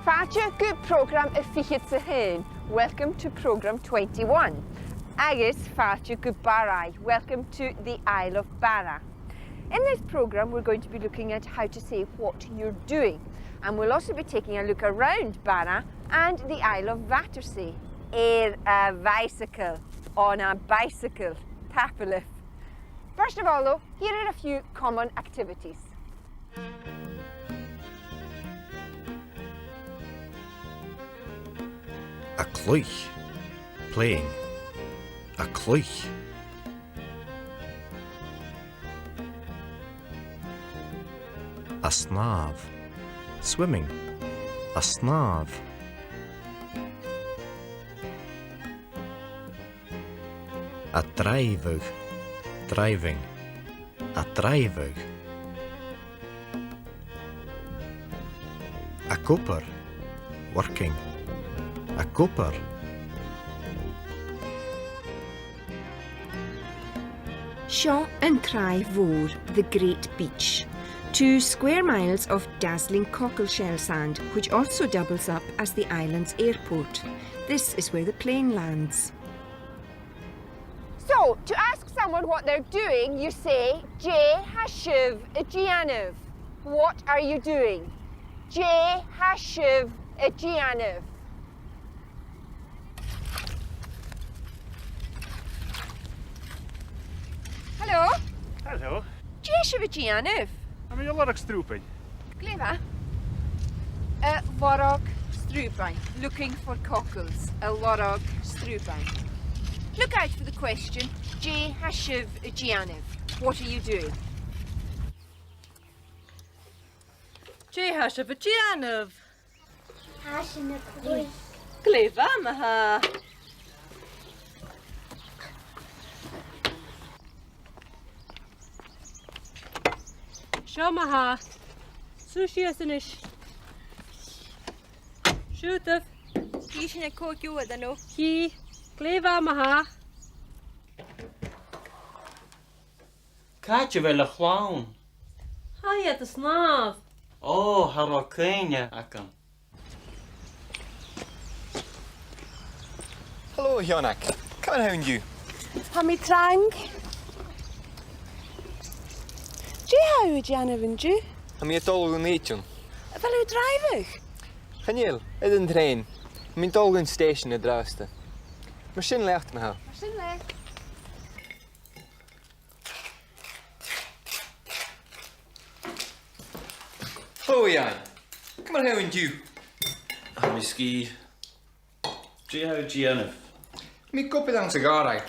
Fáilte go program y fichid sa hyn. Welcome to program 21. Agus fáilte go Barai. Welcome to the Isle of Barra. In this program, we're going to be looking at how to say what you're doing. And we'll also be taking a look around Barra and the Isle of Battersea. A bicycle, on a bicycle, tapalif. First of all though, here are a few common activities. A cloich, playing. A cloich. A snav, swimming. A snav. A drivig, driving. A drivig. A cooper, working. A cooper. Seo yn Trai Fôr, the Great Beach. 2 square miles of dazzling cockleshell sand, which also doubles up as the island's airport. This is where the plane lands. So, to ask someone what they're doing, you say, Je hashiv Gianav. What are you doing? Je hashiv Gianav. Hello? Hello. Je hashiv Gianav. I'm a lot of strooping. Gleva. Vorog strúpain. Looking for cockles. A lorog strúpain. Look out for the question, Je hashiv Gianav. What are you doing? Je hashiv Gianav. Hashin a Gleva maha. Show maha. Sushi asinish. Shootaf. Kishin a kokyu adano. Ki. Gleva maha. Kaatje wel een clown. Hiya the snav. Oh, harokenya akam. Hello, Hionak. Come and hound you. Hammy Trang. Dí how Jana Vinju? I'm here all on nature. Fel yw drivig? Chanel, in een trein. I'm in Dolgan station in Draaste. Machine left me ha. Machine le. Hello, Jan. Come and hound you. I'm ski. How Gianna. Me copy down cigar.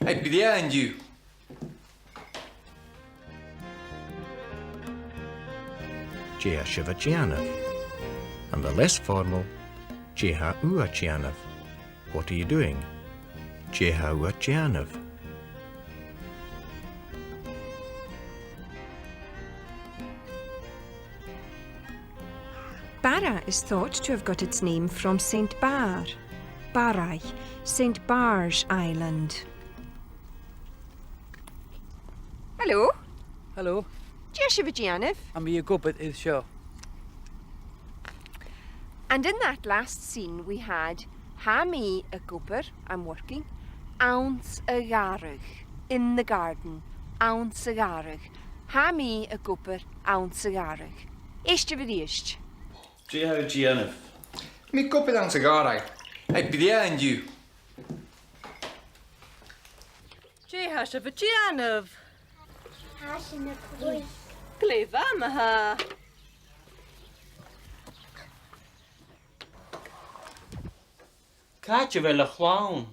I'd be there and you. Jeha Shiva Gianav. And the less formal, Jeha Ua Gianav. What are you doing? Jeha Ua Gianav. Barra is thought to have got its name from St. Bar, Barai, St. Barge Island. Hello? Hello, Je hashiv Gianav. I'm here go but is show. And in that last scene we had Hami a gooper, I'm working, ounce a garrig, in the garden, ounce a garrig. Hami a gooper, ounce a garrig. Ishte vidisht. How Gianna. Me copy down cigar. I'd be there and you. Je hashiv Gianav. Hashin a Gleva maha. Kaatje wel een clown.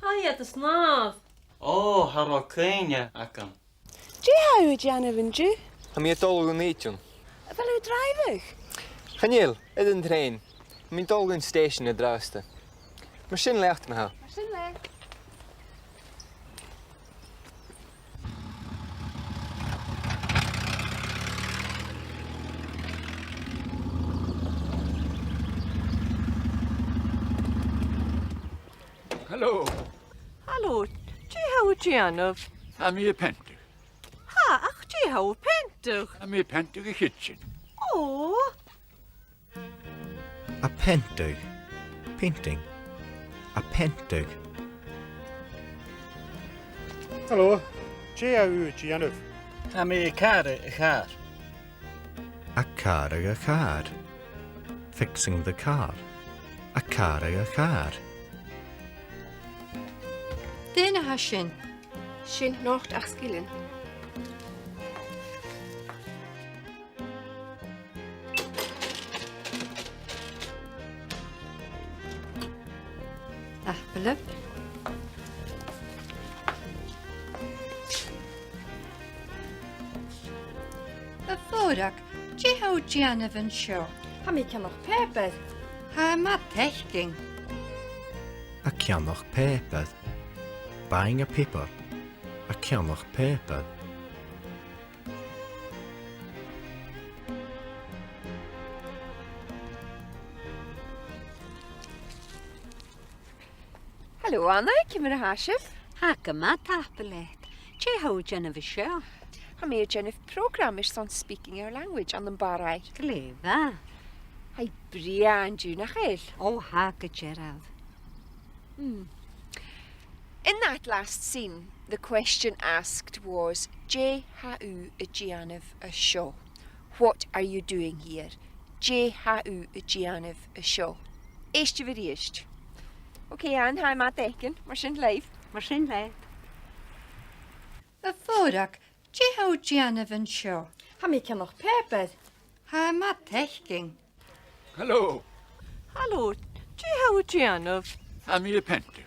Hiya the snav. Oh, harokenya akam. Dí how Jana Vinju? I'm here all on nature. Fel yw drivig? Chanel, in een trein. I'm in Dolgan station in Draaste. Machine left me ha. Machine le. Hello. Hallo. Je how Gianav. I'm here Penter. Ha, ach je how Penter. I'm here Penter the kitchen. Oh. A pentug. Painting. A pentug. Hallo. Jehu Gianov. Ha mi cara a car. A car ag a car. Fixing the car. A car ag a car. Dyna ha sin. Sin nocht ach skillen. Achbalib. Y fforach, jehaw Gianna fan sio. Ha mi can noch pepper. Ha ma techking. A ceannach pépad. Buying a paper. A ceannach pépad. Hello, Anna. Cymru Hashif. Ha gyma tapbelet. Jehaw Gianna fan sio. I'm here Jennifer program is on speaking our language on the barai. Gleva. Hai brian du nach eil. O ha gygeraf. In that last scene, the question asked was, Je ha'u y Gianif y sio. What are you doing here? Je ha'u y Gianif y sio. Eist you eist. Okay, Anne, hi ma decken. Mar sin live. Mar sin leid. Y fforach, jehaw Gianna fan sio. Ha mi can noch pepper. Ha ma techking. Hallo. Hallo. Jehu Gianov. Ha mi pentug.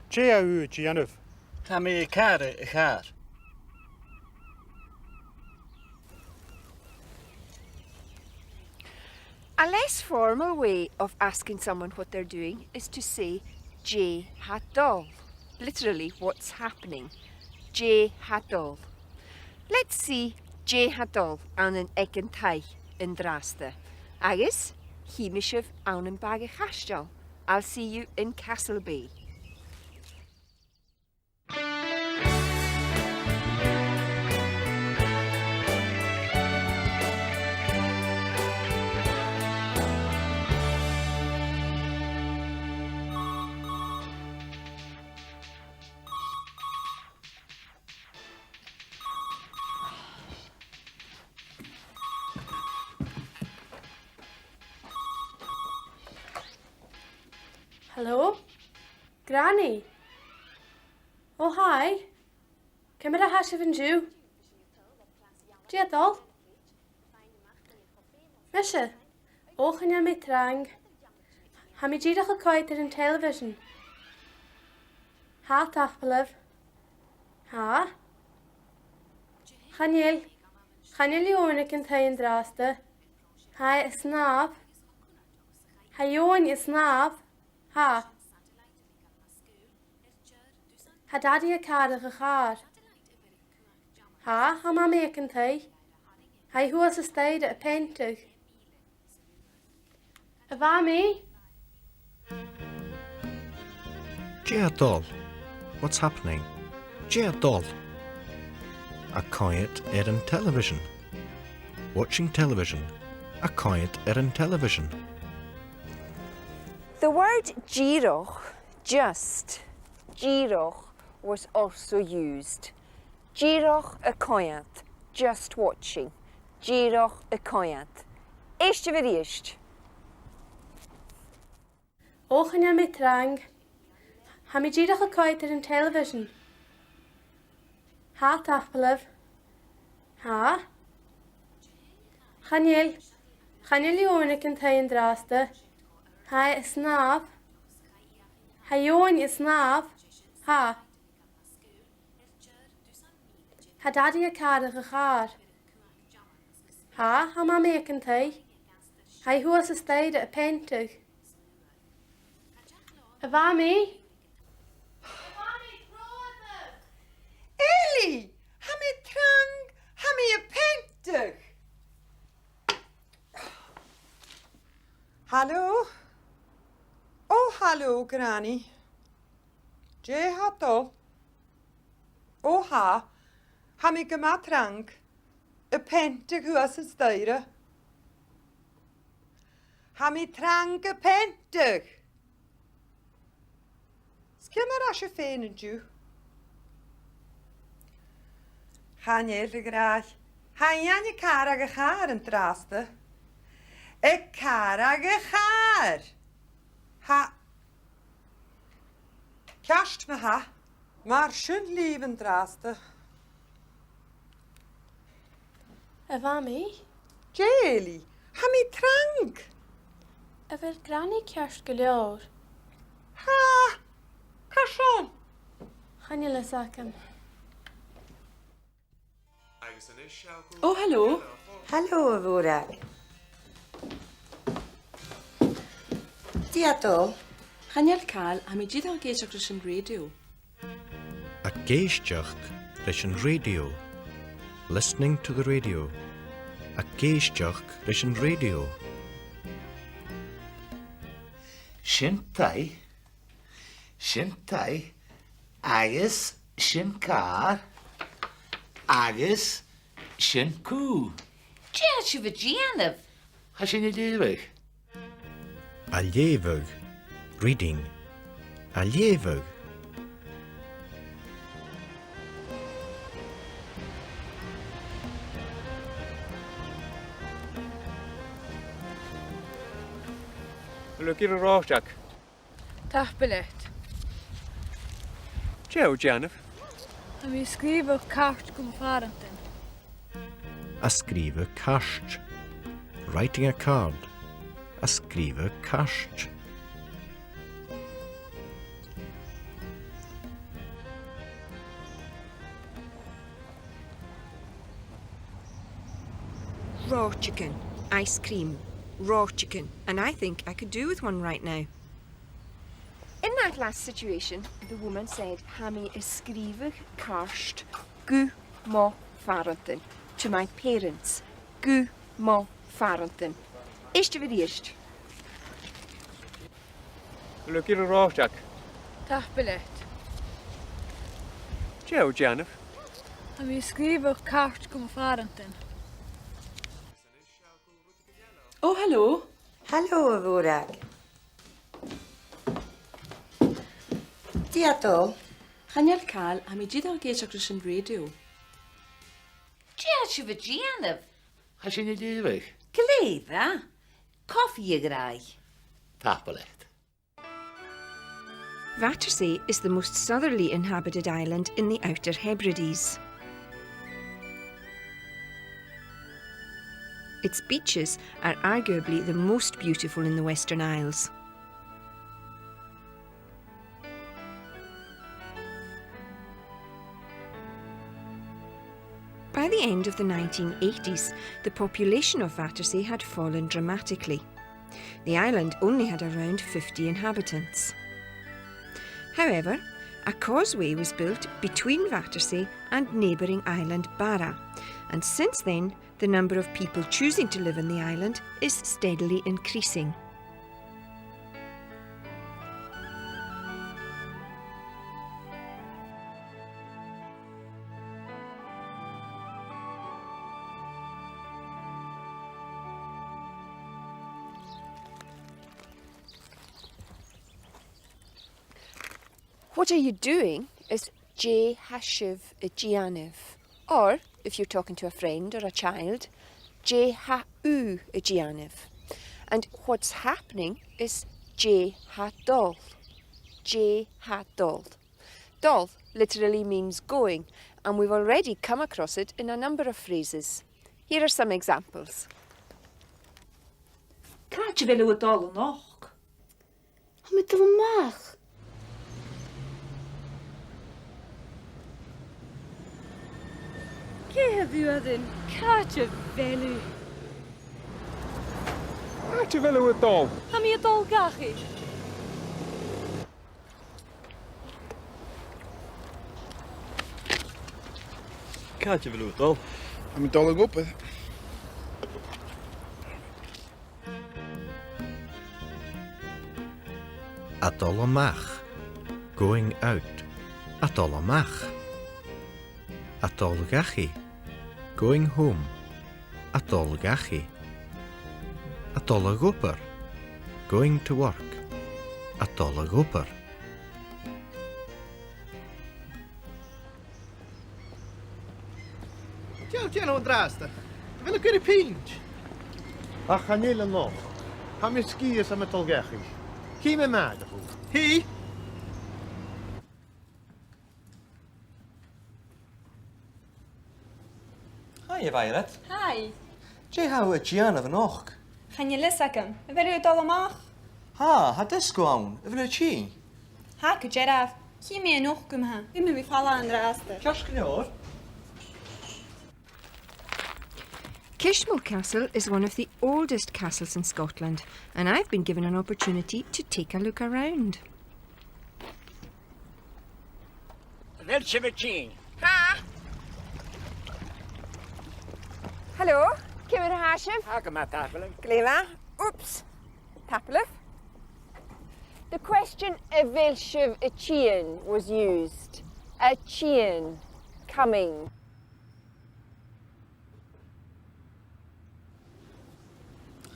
Jehu Gianov. Ha mi cara a car. A less formal way of asking someone what they're doing is to say Je hadol. Literally, what's happening. Je hadol. Let's see Je hadol an an egen tai in draste. Agus, himishiv an an bag of chastal. I'll see you in Castle Bay. Hello? Granny? Oh, hi. Cymru Hashif yn Jew. Diadol? Misha? Och yn mi trang. Ha mi gydach o coed yn television. Ha, tachbelev. Ha? Chanel. Chanel Ionik yn tai yn draste. Ha, ysnaf. Ha, Ion ysnaf. Ha. Ha daddy a car a char. Ha ma me can tay. Ha who has a stayed at a pentug. Avami? Doll. What's happening? Doll. A quiet in television. Watching television. A quiet in television. The word giroch, just, giroch, was also used. Giroch a coyant, just watching. Giroch a coyant. Eist you eist? Och yn mi trang. Ha mi gydach o coed yn television. Ha tachbelev. Ha? Chanel. Chanel Ionik yn tai yn draste. Ha ysnaf. Ha Ion ysnaf. Ha. Ha daddy a car a char. Ha ma me can tay. Ha who has a stayed at a pentug. Avami? Ellie! Ha mi trang. Ha mi a pentug. Hallo? Oh, hallo, Granny. Je hadol. Oh, ha mi gymatrang. Y pentug hwas yn styra. ha mi trang y pentych. Skimmer as je fein en ju. Ha niet de graag. Ha je karage haar en traste. Ik karage haar. Ha. Kast me ha. Maar schön leven traste. Mami? Jeli, ha mi trank. Wil granny kerst geleor? Ha. Kashan. Gaan jullie zakken? Oh, hallo. Hallo, Vorak. Diatol. Gaan jullie kaal aan mijn jidder geest op de radio? A géisteach leis an radio. Listening to the radio. A géisteach leis an radio. Shintai. Shintai. Agus shinkar. Agus shinku. Tja, je Virginia. Ha sin y dewig. A léveg. Reading. A léveg. Look at the rock. Tach belet. Joe, Janif. En we schrijven kaart kom varenten. A skrive karst. Writing a card. A skrive karst. Raw chicken, ice cream, raw chicken, and I think I could do with one right now. In that last situation, the woman said, Hami ysgrifig karst gu mo farantin to my parents. Gu mo farantin. Ishte vid ishte. Look at the rock. Tach belet. Joe, Janif. En we schrijven kaart kom varenten. Oh, hallo. Hallo, Vorak. Diatol. Gaan jullie kaal aan mijn jidder geest op de radio? Tja, je Virginia. Ha sin y dewig. Gleva. Koffie je graag. Tapelet. Battersea is the most southerly inhabited island in the Outer Hebrides. Its beaches are arguably the most beautiful in the Western Isles. By the end of the 1980s, the population of Battersea had fallen dramatically. The island only had around 50 inhabitants. However, a causeway was built between Battersea and neighbouring island Barra, and since then, the number of people choosing to live in the island is steadily increasing. What are you doing is Je hashiv Gianiv. Or, if you're talking to a friend or a child, Je ha u Gianiv. And what's happening is Je ha dol. Je ha dol. Dol literally means going, and we've already come across it in a number of phrases. Here are some examples. Kaartje willen we dol nog. Met de maag. Ke have you kaartje velu? Kaartje willen we dol. Gaan we het al gachi? Kaartje willen we dol. I'm dolling up. Adolamach. Going out. Adolamach. Adolgachi. Going home. Adolgachi. Adolagopper. going to work. A dollar oper. Tiano andrasta. Wil ik weer pinch? Ach, ga niet nog. Ga me skiën samen met Tolgechig. Geen me maden voor. Hé? Hi, Violet. Hi. Jay how a Gianna van och. Gaan je lessen? Wil je het allemaal? Ha disco aan. Wil je chi? Ha, kun je daar? Geen meer nog komen. Ik moet weer vallen aan de raaste. Kast hoor. Kishmel Castle is one of the oldest castles in Scotland, and I've been given an opportunity to take a look around. Ha! Hallo, Kimmer Hashim. Gleva. Oops. Tapelif. The question of Vilshiv a Chian was used. A Chian coming.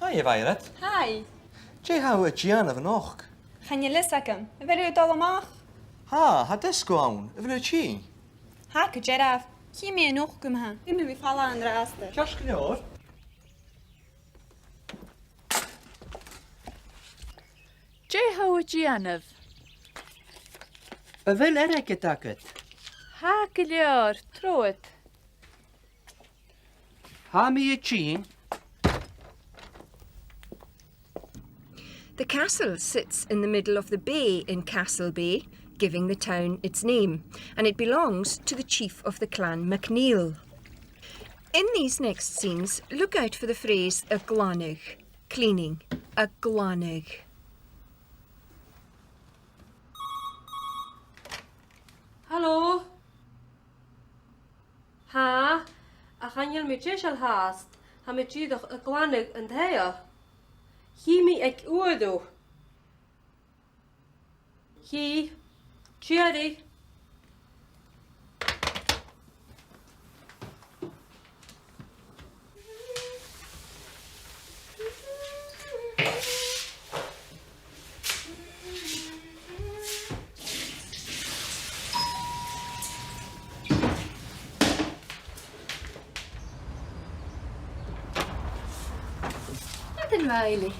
Hi, Violet. Hi. Jay how a Gianna van och. Gaan je lessen? Wil je het allemaal? Ha disco aan. Wil je chi? Ha, kun je daar? Geen meer nog komen. Ik moet weer vallen aan de raaste. Kast hoor. Jeho Gianov. Wel erg getaket. Ha gilior, troet. Ha me a chin. The castle sits in the middle of the bay in Castle Bay, giving the town its name, and it belongs to the chief of the clan MacNeil. In these next scenes, look out for the phrase a glannig, cleaning, a glannig. Hallo? Ha? A gaan jullie met je al haast? Ha met je toch een kleine en heer? Hier me ik oordo. Hier. Cherry. Riley.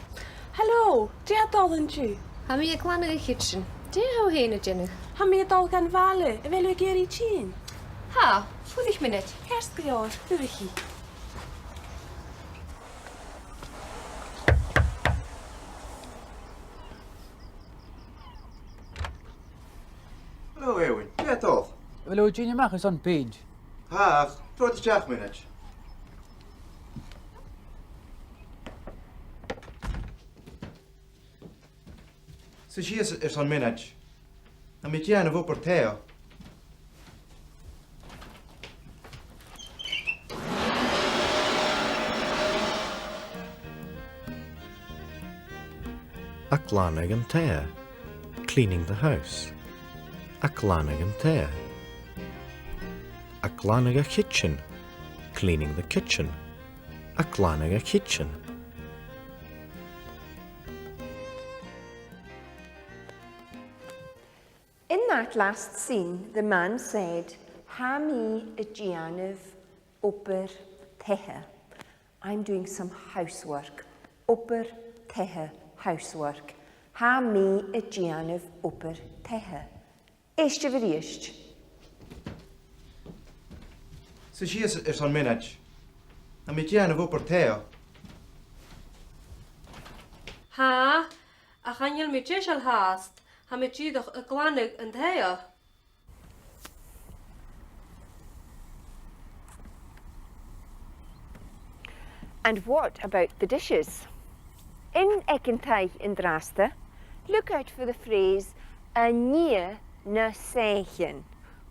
Hallo, die had al een tje. Ga me je kleine kitchen. Die hou heen, Jenny. Ha me het al gaan vallen. Wil ik hier iets zien? Ha, voel ik me net. Kerstjaar, Urgie. Hallo, Erwin. Ja, toch? Wil je Genie maken zo'n page? Ha, trots jaag me net. Så skies er sånn minnet. Han mitt gjerne var på Thea. A glannig and tear, cleaning the house. A glannig and tear. A glannig a kitchen, cleaning the kitchen. A glannig a kitchen. In that last scene, the man said, Ha mi a Gianov oper tehe. I'm doing some housework. Oper tehe, housework. Ha mi a Gianov oper tehe. Eiste vir Så skies er sånn minnet. Han mitt gjerne var på Thea. Ha? A gaan jullie met je al haast? Ha met je toch een kleine en heer? And what about the dishes? In Ekentai in Draste, look out for the phrase a near na seichen,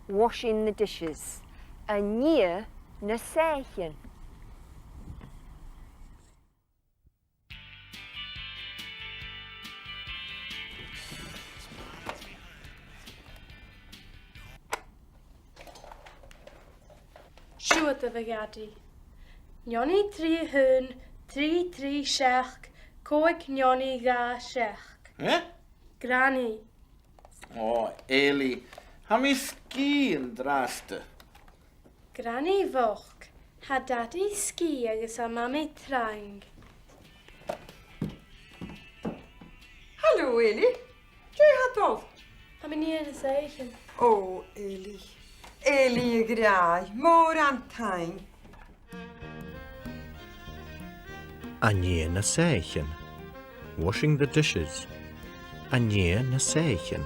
washing the dishes. A near na seichen. Sjoet de vegati. Johnny 3 hun, 3 6, Coig Nioni Ga Shech. Eh? Granny. Oh, Eli. Ham I ski yn draste. Granny Voch. Ha daddy ski agus a mammy trang. Hallo, Eli. Jij gaat al. Ha mi nie yn seichen. Oh, Eli. Eli y graai. Mor an taing. Anje na seichen. Washing the dishes. Anje na seichen.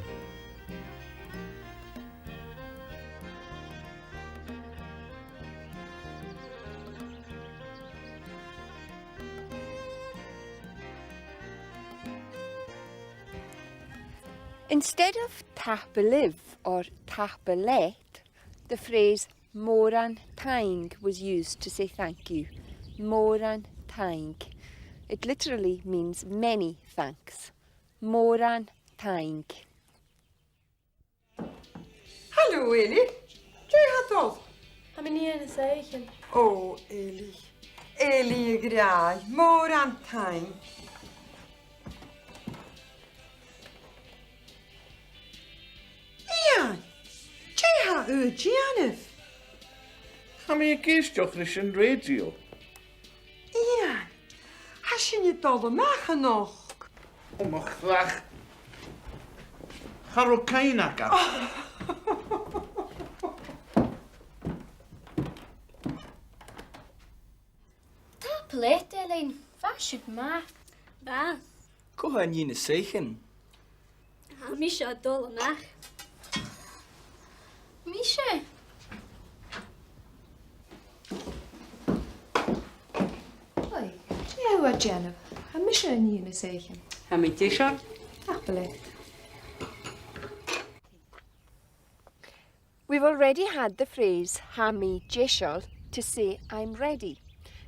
Instead of tapaliv or tapalet, the phrase moran taing was used to say thank you. Moran taing. It literally means many thanks. Moran taing. Hallo, Eli. Jij gaat al. Ha mi nie yn seichen. Oh, Eli. Eli y graai. Mor an taing. Ian. Jij gaat uit Janef. Ham I geistioch rys yn radio. Ian. Has je niet al de magen nog? O, mach ddach. Charo cain agam. Taplet, Elaine. Fashion ma. Ba. Koha ni na seichen. Ha Misha dol nach. Misha. Oi, jij wat Jenna. Ha Misha niet in de zeggen. Ha mi t-shirt? Taplet. We've already had the phrase hami jishol to say I'm ready,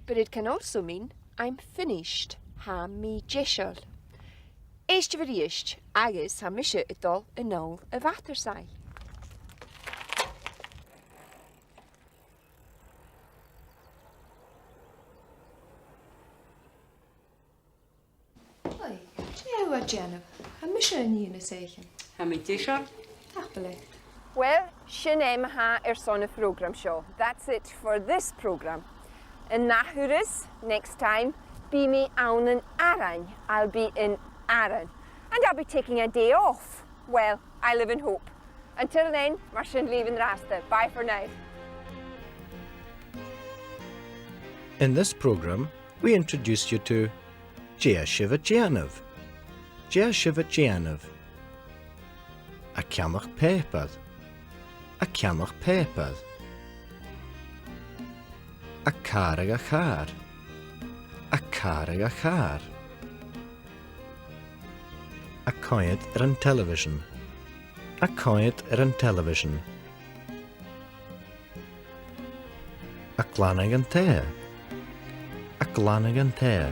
but it can also mean I'm finished. Hami jishol. Eist fy riist, agus ha misha ydol yn ôl y fatersai. Oi, jij wat Jenna. Ha Misha niet in de zeggen. Ha mi t-shirt? Taplet. Well, sin ha son y program show. That's it for this program. In Nahurus, next time, be me awn yn Aran. I'll be in Aran. And I'll be taking a day off. Well, I live in hope. Until then, mar sin leaving rasta. Bye for now. In this program, we introduce you to Jia Shiva Jianov. Jia Shiva Jianov. A Camach Pepad. A Camach Pepad. A Carag a Char. A Carag a Char. A Coed an television. A Coed an television. A Glanag an Tear. A Glanag an Tear.